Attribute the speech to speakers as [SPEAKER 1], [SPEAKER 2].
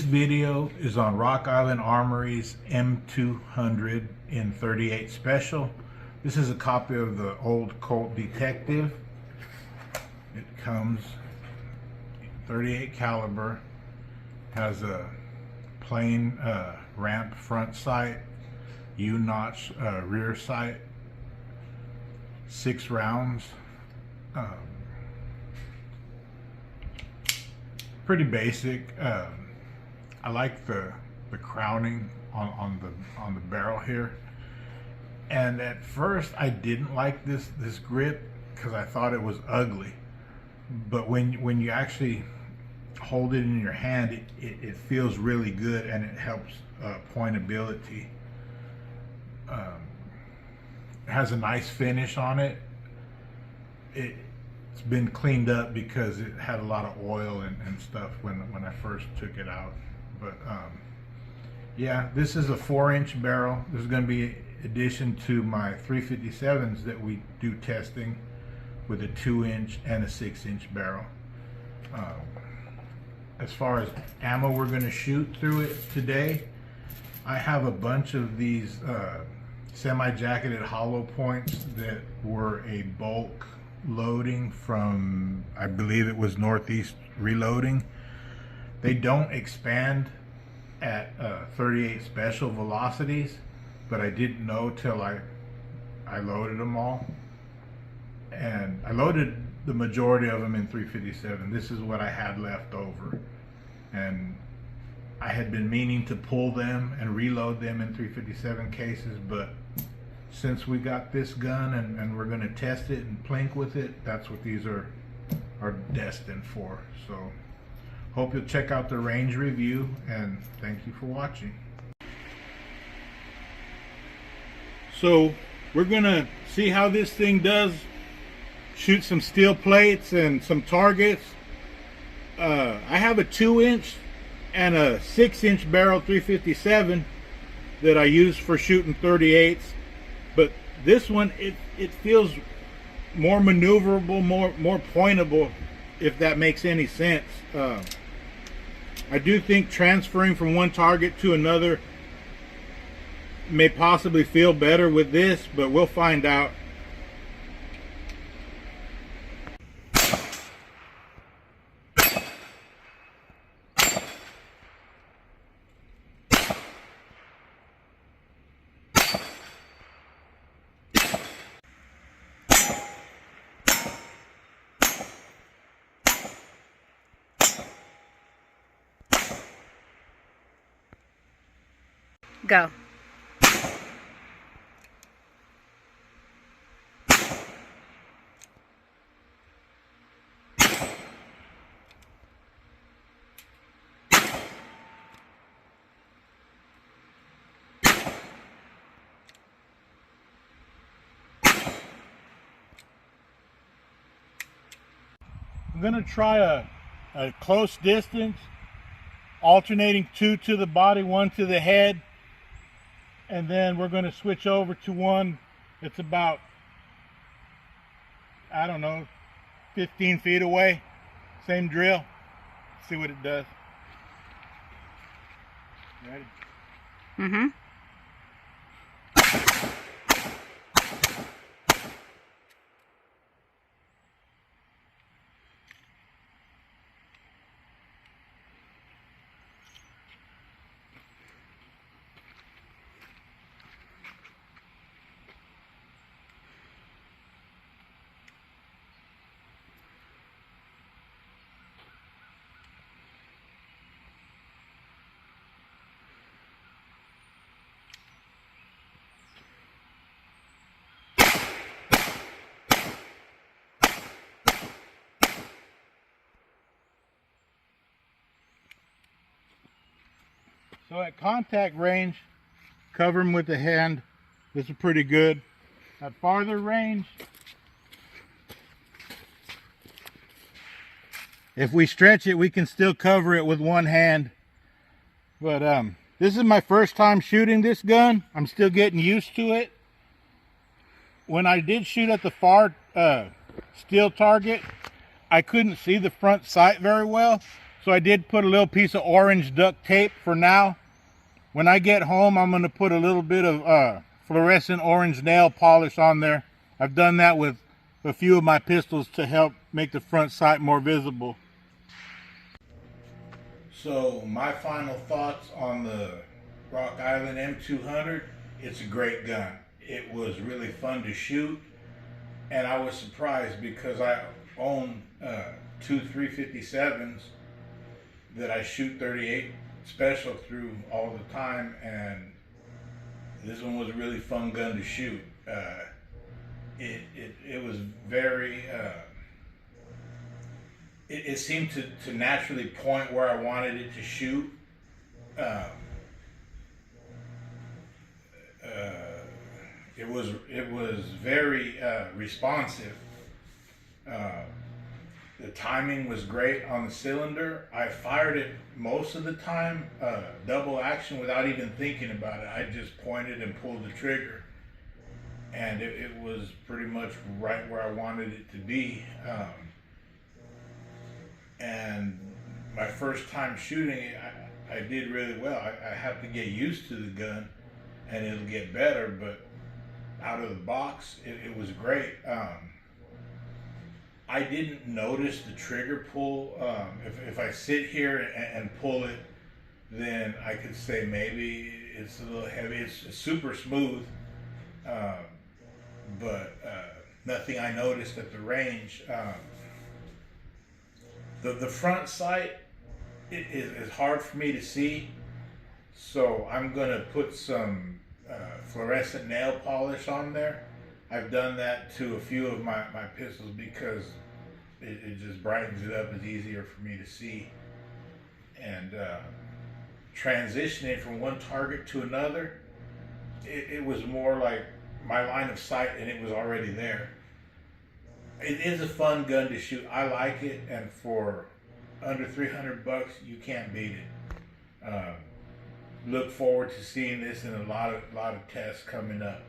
[SPEAKER 1] video is on Rock Island Armory's M200 in 38 Special. This is a copy of the old Colt Detective. It comes 38 caliber, has a plain ramp front sight, U-notch rear sight, 6 rounds. Pretty basic. I like the crowning on the barrel here. And at first I didn't like this grip because I thought it was ugly. But when you actually hold it in your hand, it feels really good, and it helps pointability. It has a nice finish on it. It's been cleaned up because it had a lot of oil and stuff when I first took it out. But yeah, this is a 4-inch barrel. This is going to be addition to my 357s that we do testing with a 2-inch and a 6-inch barrel. As far as ammo we're going to shoot through it today, I have a bunch of these semi-jacketed hollow points that were a bulk loading from, I believe it was Northeast Reloading. They don't expand at 38 Special velocities, but I didn't know till I loaded them all. And I loaded the majority of them in 357. This is what I had left over, and I had been meaning to pull them and reload them in 357 cases, but since we got this gun and we're going to test it and plink with it, that's what these are destined for. So hope you'll check out the range review, and thank you for watching. So we're gonna see how this thing does. Shoot some steel plates and some targets. I have a 2-inch and a 6-inch barrel 357 that I use for shooting 38s, but this one it feels more maneuverable, more pointable, if that makes any sense. I do think transferring from one target to another may possibly feel better with this, but we'll find out.
[SPEAKER 2] Go.
[SPEAKER 1] I'm going to try a close distance, alternating 2 to the body, 1 to the head, and then we're going to switch over to one that's about, I don't know, 15 feet away. Same drill. See what it does. Ready?
[SPEAKER 2] Mm-hmm.
[SPEAKER 1] So at contact range, cover them with the hand. This is pretty good. At farther range, if we stretch it, we can still cover it with one hand. But this is my first time shooting this gun. I'm still getting used to it. When I did shoot at the far steel target, I couldn't see the front sight very well. So I did put a little piece of orange duct tape for now. When I get home, I'm going to put a little bit of fluorescent orange nail polish on there. I've done that with a few of my pistols to help make the front sight more visible. So my final thoughts on the Rock Island M200, it's a great gun. It was really fun to shoot, and I was surprised because I own two 357s that I shoot 38 special through all the time, and this one was a really fun gun to shoot. It was very it seemed to naturally point where I wanted it to shoot. It was very responsive. The timing was great on the cylinder. I fired it most of the time, double action, without even thinking about it. I just pointed and pulled the trigger, and it was pretty much right where I wanted it to be. And my first time shooting it, I did really well. I have to get used to the gun, and it'll get better, but out of the box, it was great. I didn't notice the trigger pull. If I sit here and pull it, then I could say maybe it's a little heavy. It's super smooth, but nothing I noticed at the range. The front sight is hard for me to see, so I'm gonna put some fluorescent nail polish on there. I've done that to a few of my pistols because it just brightens it up. It's easier for me to see. And transitioning from one target to another, it was more like my line of sight, and it was already there. It is a fun gun to shoot. I like it, and for under 300 bucks, you can't beat it. Look forward to seeing this in a lot of tests coming up.